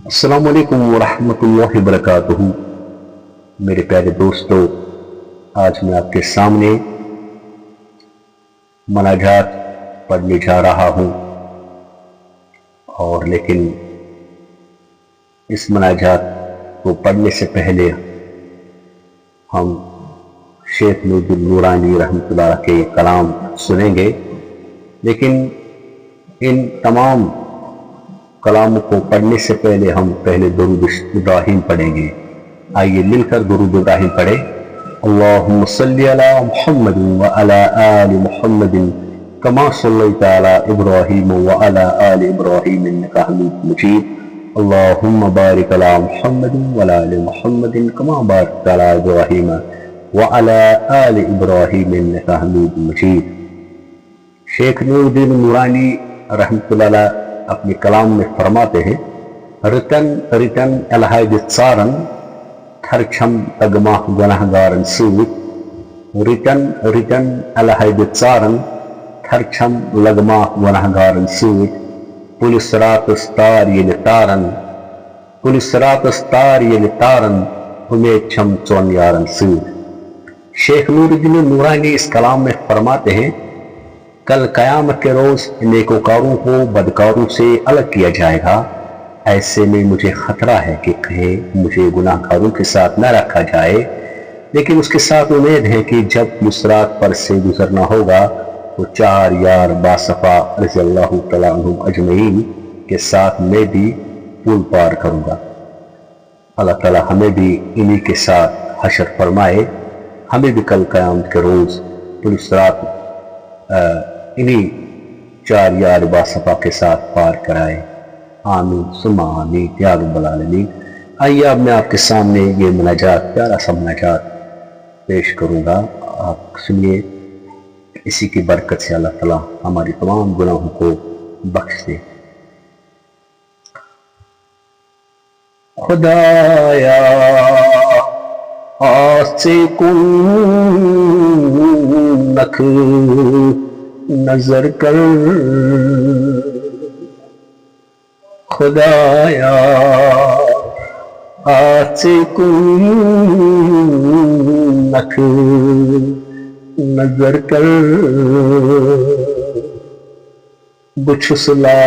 السلام علیکم ورحمۃ اللہ وبرکاتہ۔ میرے پیارے دوستو، آج میں آپ کے سامنے مناجات پڑھنے جا رہا ہوں، اور لیکن اس مناجات کو پڑھنے سے پہلے ہم شیخ نورالدین نورانی رحمۃ اللہ کے کلام سنیں گے، لیکن ان تمام کلاموں کو پڑھنے سے پہلے ہم پہلے درود ابراہیم پڑھیں گے۔ آئیے مل کر درود ابراہیم پڑھیں۔ اللہم صلی علی محمد وعلی آل محمد کما صلیت علی ابراہیم وعلی آل ابراہیم انک حمید مجید۔ اللہم بارک علی محمد وعلی آل محمد کما بارکت علی ابراہیم وعلی آل ابراہیم انک حمید مجید۔ شیخ نورالدین نورانی رحمۃ اللہ علیہ اپنے کلام میں فرماتے ہیں، رتن رتن الہید ژارن تھرچھم تگمہ گنہگارن سۭتۍ، رتن رتن الہید ژارن تھرچھم لگمہ گنہگارن سۭتۍ، پُلِس راتس تار ییٚلہِ تارن، پُلِس راتس تار ییٚلہِ تارن، اُمید چھم ژۄن یارن سۭتۍ۔ شیخ نورالدین نورانی اس کلام میں فرماتے ہیں، کل قیامت کے روز نیکوکاروں کو بدکاروں سے الگ کیا جائے گا، ایسے میں مجھے خطرہ ہے کہ کہیں مجھے گناہ کاروں کے ساتھ نہ رکھا جائے، لیکن اس کے ساتھ امید ہے کہ جب مصرات پر سے گزرنا ہوگا تو چار یار باصفا رضی اللہ تعالیٰ عنہم اجمعین کے ساتھ میں بھی پول پار کروں گا۔ اللہ تعالیٰ ہمیں بھی انہی کے ساتھ حشر فرمائے، ہمیں بھی کل قیامت کے روز پلسرات انہی چار یار باصفا کے ساتھ پار کرائے۔ آمین ثم آمین یا رب العالمین۔ آئیے اب میں آپ کے سامنے یہ مناجات، پیارا سا مناجات پیش کروں گا، آپ سنیے، اسی کی برکت سے اللہ تعالیٰ ہماری تمام گناہوں کو بخش دے۔ خدایا آج سے کن نکھ نظر کر، خدایا آج سے کن نکھ نظر کر، بچھس لا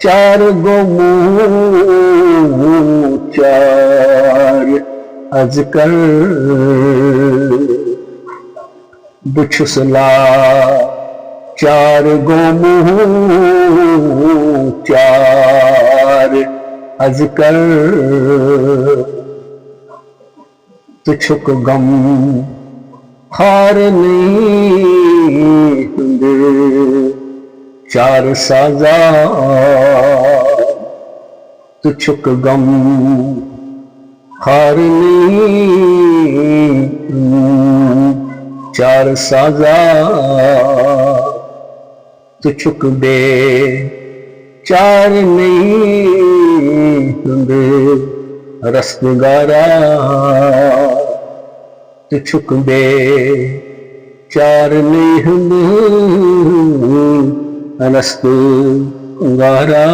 چار گو منہ چار از کر، بچھس لا چار گو منہ چار از کر، تو چھک غم خار نہیں ہندے چار سازا، تو چھک غم خار نہیں چار سازا، تو چھک بے چار نہیں ہندے رستگارا، تو چھک بے چار نہیں ہندے رستگارا،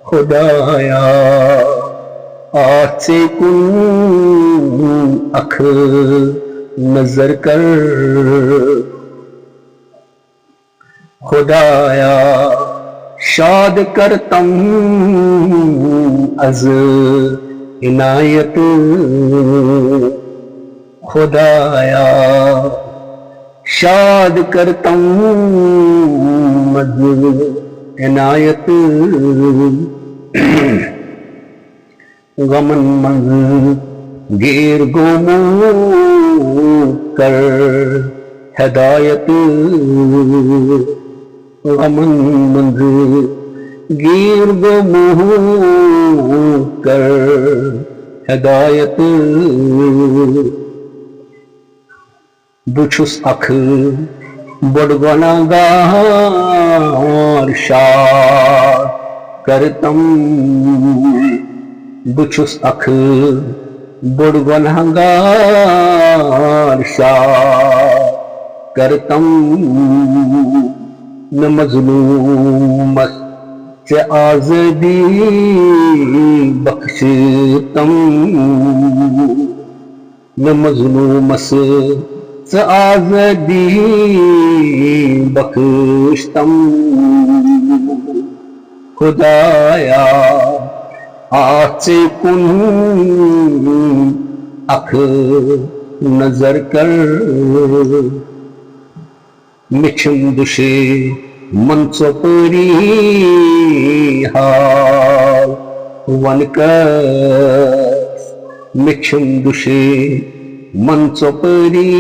خدایا آج سے کن اکھ نظر کر، خدایا شاد کرتم از عنایت، خدایا شاد کرتم از عنایت، غمن من گیر گمو کر ہدایت، غمن من گیر گمو کر ہدایت، بچھس اکھ بڑ گنہگار شاد کرتم، بچھس اکھ بڑ گنہگار شاد کرتم، نہ مظلومس سے آزادی بخشتم نہ مظلومس سے آزادی بخشتم خدایا آج سے کن اکھ نظر کر مچھم دشے منصوری حال ون کر مچھم دشے منصوری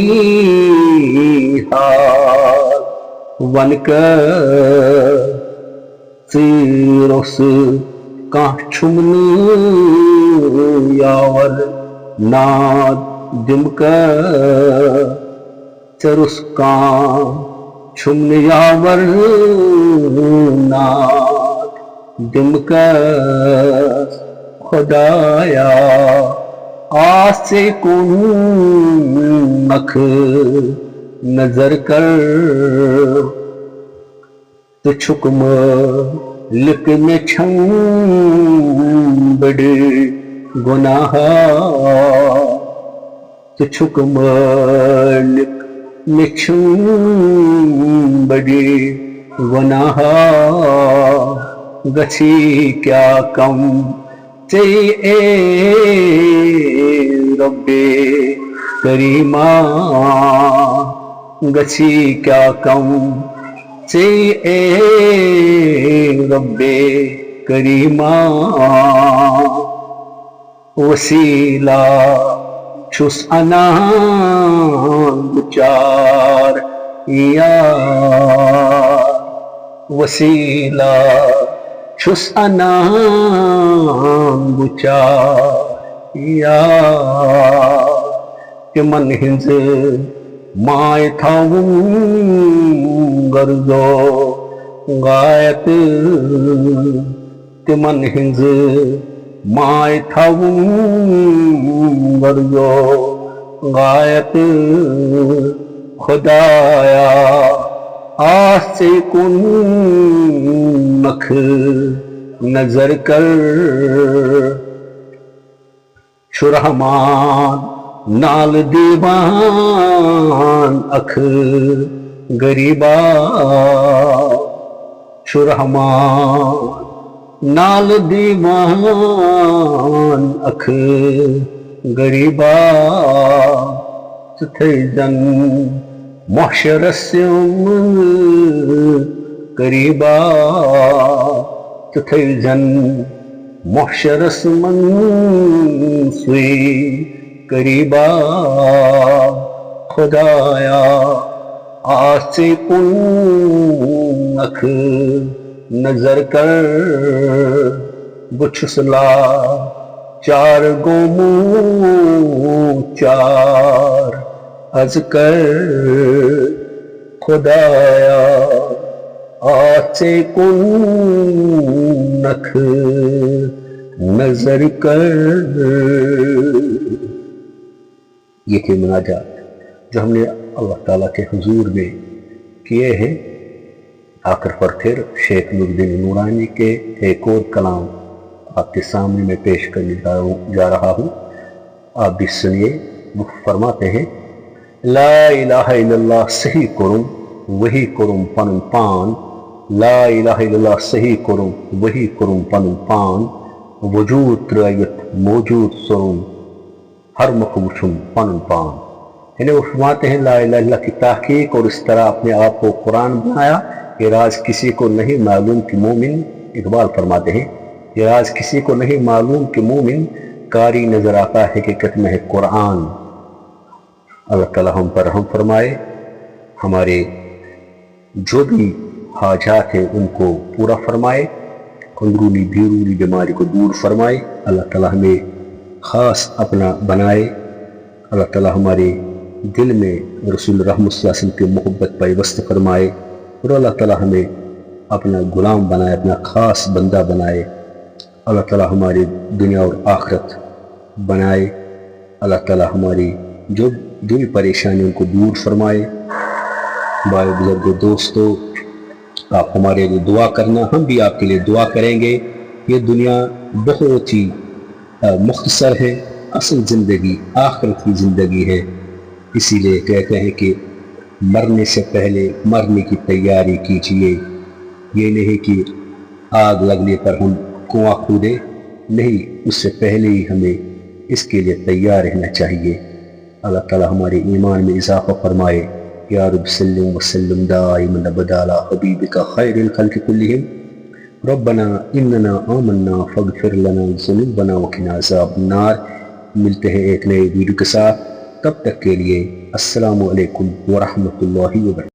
حال ون کر سیروس کانٛہہ چھُم نہٕ یاور ناد دِم کر ژےٚ کانٛہہ چھُم نہٕ یاور ناد دِم کر خۄدایا آس ژے کُن نکھ نظر کر ژٕ چھُکھ مٲلِک مےٚ چھم بٔڑِ گۄناہار ژٕ چھُکھ مٲلِک مےٚ چھم بٔڑِ گۄناہار گژھی کیٛاہ کم ژےٚ اے رۄبے کریٖما گژھی کیٛاہ کم ژےٚ اے رۄبے کریٖما وسیٖلہ چھُس اَنان بہٕ چار یار وسیٖلہ چھُس اَنان بہٕ چار یار تِمن ہٕنٛزِ ماے تھاوُن غرضو غایت تِمن ہٕنٛزِ ماے تھاوُن غرضو غایت خۄدایا آس ژے کُن نکھ نظر کر چھُ رحمان نالہٕ دِوان اکھ غریٖبا چھُ رحمان نالہٕ دِوان اکھ غریٖبا ژٕ تھٲیزن محشرس منٛز قریٖبا ژٕ تھٲیزن محشرس منٛز سُے قریٖبا خۄدایا آس ژے کُن نکھ نظر کر بہٕ چھُس لاچار گوٚمُت چار از کر خۄدایا آس ژے کُن نکھ نظر کر. یہ تھے مناجات جو ہم نے اللہ تعالیٰ کے حضور میں کیے ہیں. آخر پر پھر شیخ نور الدین نورانی کے ایک اور کلام آپ کے سامنے میں پیش کرنے جا رہا ہوں. آپ بھی سنیے. وہ فرماتے ہیں لا الہ الا اللہ صحیح کرم وہی کرم پنن پان. لا الہ الا اللہ صحیح کرم وہی کرم پنن پان. وجود ترٲوِتھ موجود سرم ہر مخ وچھم پنن پان. یعنی وہ فرماتے ہیں لا الہ الا اللہ کی تحقیق اور اس طرح اپنے آپ کو قرآن بنایا. یہ راز کسی کو نہیں معلوم کہ مومن, اقبال فرماتے ہیں یہ راز کسی کو نہیں معلوم کہ مومن قاری نظر آتا ہے حقیقت میں ہے قرآن. اللہ تعالیٰ ہم پر رحم فرمائے, ہمارے جو بھی حاجات ہیں ان کو پورا فرمائے, اندرونی بیرونی بیماری کو دور فرمائے. اللہ تعالیٰ ہمیں خاص اپنا بنائے. اللہ تعالیٰ ہمارے دل میں رسول رحمت صلی اللہ علیہ وسلم کی محبت پیوست فرمائے, اور اللہ تعالیٰ ہمیں اپنا غلام بنائے, اپنا خاص بندہ بنائے. اللہ تعالیٰ ہماری دنیا اور آخرت بنائے. اللہ تعالیٰ ہماری جو بھی پریشانی ان کو دور فرمائے. بھائی بزرگوں دوستوں, آپ ہمارے لیے دعا کرنا، ہم بھی آپ کے لیے دعا کریں گے۔ یہ دنیا بہت ہی مختصر ہے، اصل زندگی آخرت کی زندگی ہے، اسی لیے کہتے ہیں کہ مرنے سے پہلے مرنے کی تیاری کیجیے۔ یہ نہیں کہ آگ لگنے پر ہم کنواں کھودے، نہیں، اس سے پہلے ہی ہمیں اس کے لیے تیار رہنا چاہیے۔ اللہ تعالی ہمارے ایمان میں اضافہ فرمائے۔ یا رب سلم وسلم دائما ابدا علی حبیبک خیر الخلق کلہم، ربنا اننا آمنا فاغفر لنا ذنوبنا وقنا عذاب النار۔ ملتے ہیں ایک نئے ویڈیو کے ساتھ، تب تک کے لیے السلام علیکم ورحمۃ اللہ وبرکاتہ۔